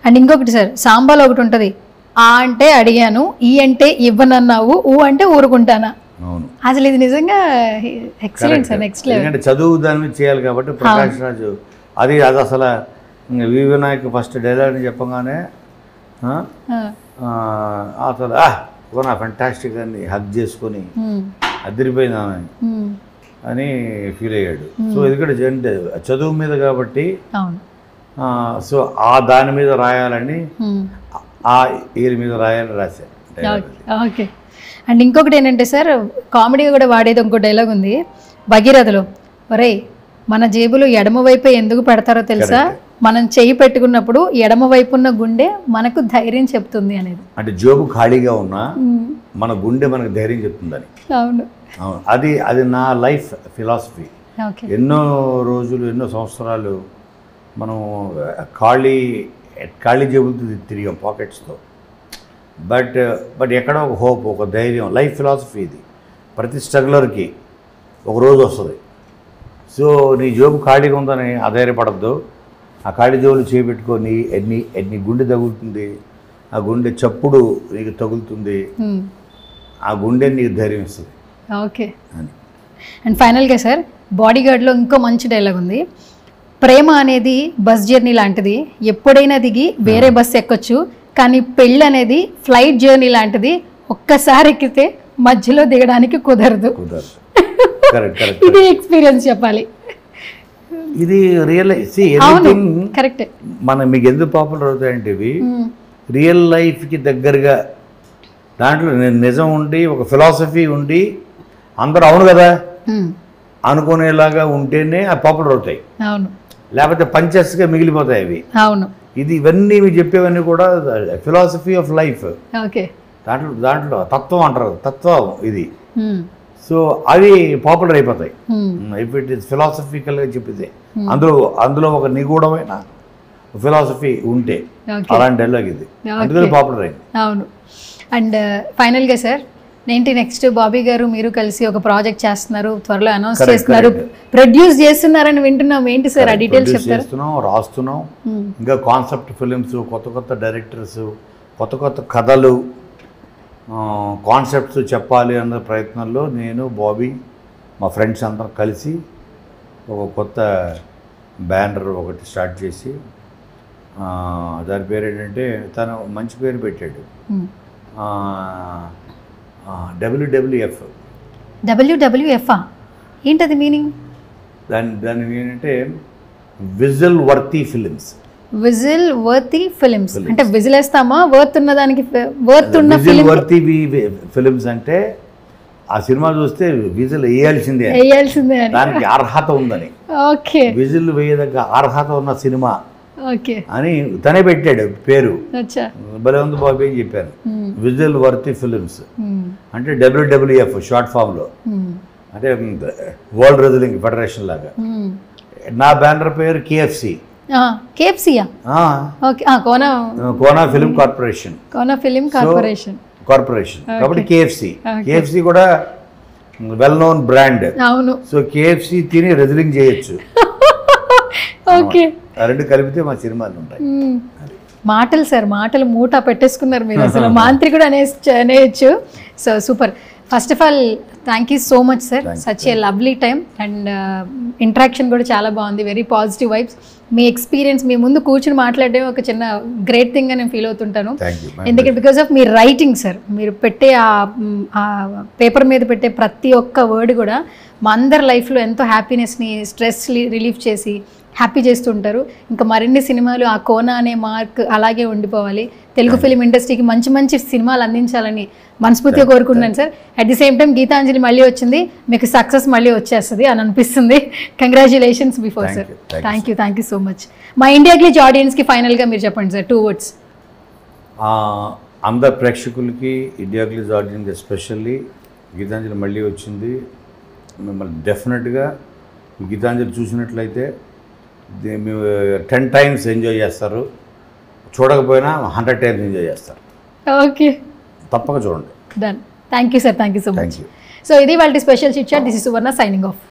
అండ్ ఇంకొకటి సార్, సాంబాలో ఒకటి ఉంటుంది, ఆ అంటే అడిగాను, ఈ అంటే ఇవ్వనన్నావు, ఊ అంటే ఊరుకుంటానా. అవును, అసలు ఇది నిజంగా ఎక్సలెంట్ సార్, నెక్స్ట్ లెవెల్. ఎందుకంటే చదువు దాని మీద చేయాలి కాబట్టి ప్రకాష్ రాజు అది అసలు వి వినాయక్ ఫస్ట్ డైలాగ్ చెప్పగానే అసలు నా ఫెంటాస్టిక్ అని హగ్ చేసుకొని అదిరిపోయింది అని ఫీల్ అయ్యాడు. సో ఎందుకంటే చదువు మీద కాబట్టి సో ఆ దాని మీద రాయాలని ఆ ఏరి మీద రాయాలని రాశారు. ఓకే. అండ్ ఇంకొకటి ఏంటంటే సార్, కామెడీగా కూడా వాడేది ఇంకో డైలాగ్ ఉంది భగీరథలో, ఒరే మన జేబులు ఎడమ వైపు ఎందుకు పెడతారో తెలుసా, మనం చెయ్యి పెట్టుకున్నప్పుడు ఎడమ వైపు ఉన్న గుండె మనకు ధైర్యం చెప్తుంది అనేది. అంటే జేబు ఖాళీగా ఉన్నా మన గుండె మనకు ధైర్యం చెప్తుందని. అవును, అది నా లైఫ్ ఫిలాసఫీ. ఎన్నో రోజులు ఎన్నో సంవత్సరాలు మనం ఖాళీ జేబులతో తిరిగాం పాకెట్స్తో. బట్ ఎక్కడో ఒక హోప్, ఒక ధైర్యం, లైఫ్ ఫిలాసఫీ ఇది. ప్రతి స్ట్రగ్లర్కి ఒక రోజు వస్తుంది. సో నీ జేబు ఖాళీగా ఉందని ఆధారపడద్దు. ఆ ఖాళీ జేబులు చేపెట్టుకొని ఎన్ని గుండె తగులుతుంది, ఆ గుండె చప్పుడు నీకు తగులుతుంది, ఆ గుండె నీకు ధైర్యం ఇస్తుంది. ఓకే. అండ్ ఫైనల్గా సార్, బాడీగార్డ్లో ఇంకో మంచి డైలాగ్ ఉంది, ప్రేమ అనేది బస్ జర్నీ లాంటిది, ఎప్పుడైనా దిగి వేరే బస్ ఎక్కొచ్చు, కానీ పెళ్ళి అనేది ఫ్లైట్ జర్నీ లాంటిది, ఒక్కసారి ఎక్కితే మధ్యలో దిగడానికి కుదరదు. ఇది ఎక్స్పీరియన్స్ చెప్పాలి. ఇది రియల్ కరెక్ట్. మనం మీకు ఎందుకు పాపులర్ అవుతాయంటే ఇవి రియల్ లైఫ్కి దగ్గరగా, దాంట్లో నిజం ఉండి ఒక ఫిలాసఫీ ఉండి అందరూ అవును కదా అనుకునేలాగా ఉంటేనే అవి పాపులర్ అవుతాయి. అవును, లేకపోతే పంచెస్గా మిగిలిపోతాయి అవి. అవును, ఇవన్నీ మీరు చెప్పేవన్నీ కూడా ఫిలాసఫీ ఆఫ్ లైఫ్. ఓకే. దాంట్లో తత్వం అంటారు, తత్వం ఇది. సో అవి పాపులర్ అయిపోతాయి. ఇఫ్ ఇట్ ఇస్ ఫిలాసఫికల్గా చెప్పితే అందులో ఒక నిగూఢమైన ఫిలాసఫీ ఉంటే అలాంటి డైలాగ్ ఇది, అందుకని పాపులర్ అయింది. అవును. అండ్ ఫైనల్గా సార్ నెక్స్ట్ బాబీ గారు మీరు కలిసి ఒక ప్రాజెక్ట్ చేస్తున్నారు, త్వరలో అనౌన్స్ చేస్తున్నారు, ప్రొడ్యూస్ చేస్తున్నారని వింటున్నాం. ఏంటి సార్ ఆ డీటెయిల్స్ చెప్తారా? చేస్తున్నాం, రాస్తున్నాం, ఇంకా కాన్సెప్ట్ ఫిలిమ్స్, కొత్త డైరెక్టర్స్, కొత్త కథలు, కాన్సెప్ట్స్ చెప్పాలి అన్న ప్రయత్నంలో నేను, బాబీ, మా ఫ్రెండ్స్ అందరం కలిసి ఒక కొత్త బ్యానర్ ఒకటి స్టార్ట్ చేసి దాని పేరు ఏంటంటే తను మంచి పేరు పెట్టాడు, WWF. WWF ఏంటది మీనింగ్? దాని ఏంటంటే whistle worthy films. Whistle worthy films అంటే విజిల్ వేస్తామా, వర్త్ ఉన్న దానికి వర్త్ ఉన్న విజిల్ వర్తీ ఫిలిమ్స్ అంటే ఆ సినిమా చూస్తే విజిల్ వేయాల్సిందే, దానికి అర్హత ఉందని. ఓకే, విజిల్ వేయదగ్గ అర్హత ఉన్న సినిమా ఓకే అని తనే పెట్టాడు పేరు. భలే ఉంది బాబీ అని చెప్పాను. విజిల్ వర్తీ ఫిలిమ్స్ అంటే WWF షార్ట్ ఫామ్లో, అంటే వరల్డ్ రెజ్లింగ్ ఫెడరేషన్ లాగా. నా బ్యానర్ పేరు KFC. Kona film corporation. కాబట్టి KFC కూడా well known brand. So KFC తిని రెజ్లింగ్ చేయొచ్చు. ఓకే, రెండు కలిపితే మా సినిమాలు ఉంటాయి. మాటలు సార్, మాటలు మూట పెట్టేసుకున్నారు మీరు, అసలు మాంత్రికుడు అనేయచ్చు. So super. First of all thank you so much sir, such a lovely time and interaction కూడా చాలా బాగుంది, వెరీ పాజిటివ్ వైబ్స్. మీ ఎక్స్పీరియన్స్, మీ ముందు కూర్చుని మాట్లాడడం ఒక చిన్న గ్రేట్ థింగ్గా నేను ఫీల్ అవుతుంటాను. ఎందుకంటే because of me writing sir, మీరు పెట్టే ఆ పేపర్ మీద పెట్టే ప్రతి ఒక్క వర్డ్ కూడా మా అందరి లైఫ్లో ఎంతో హ్యాపీనెస్ని, స్ట్రెస్ రిలీఫ్ చేసి హ్యాపీ చేస్తుంటారు. ఇంకా మరిన్ని సినిమాలు ఆ కోనా అనే మార్క్ అలాగే ఉండిపోవాలి, తెలుగు ఫిలిం ఇండస్ట్రీకి మంచి మంచి సినిమాలు అందించాలని మనస్ఫూర్తిగా కోరుకుంటున్నాను sir. At the same time Gitanjali మళ్ళీ వచ్చింది, మీకు సక్సెస్ మళ్ళీ వచ్చేస్తుంది అని అనిపిస్తుంది. Congratulations before sir. Thank you so much. మా ఇండియా గ్లిచ్ ఆడియన్స్కి ఫైనల్గా మీరు చెప్పండి సార్, 2 words. అందరు ప్రేక్షకులకి, India glitch audience especially, Geethanjali మళ్ళీ వచ్చింది. మిమ్మల్ని డెఫినెట్గా గీతాంజలి చూసినట్లయితే 10 times ఎంజాయ్ చేస్తారు, చూడకపోయినా 100 times ఎంజాయ్ చేస్తారు. ఓకే, తప్పక చూడండి. Done. Thank you sir, thank you so much. So ఇది వాళ్ళ special chit chat. This is Suvarna signing of.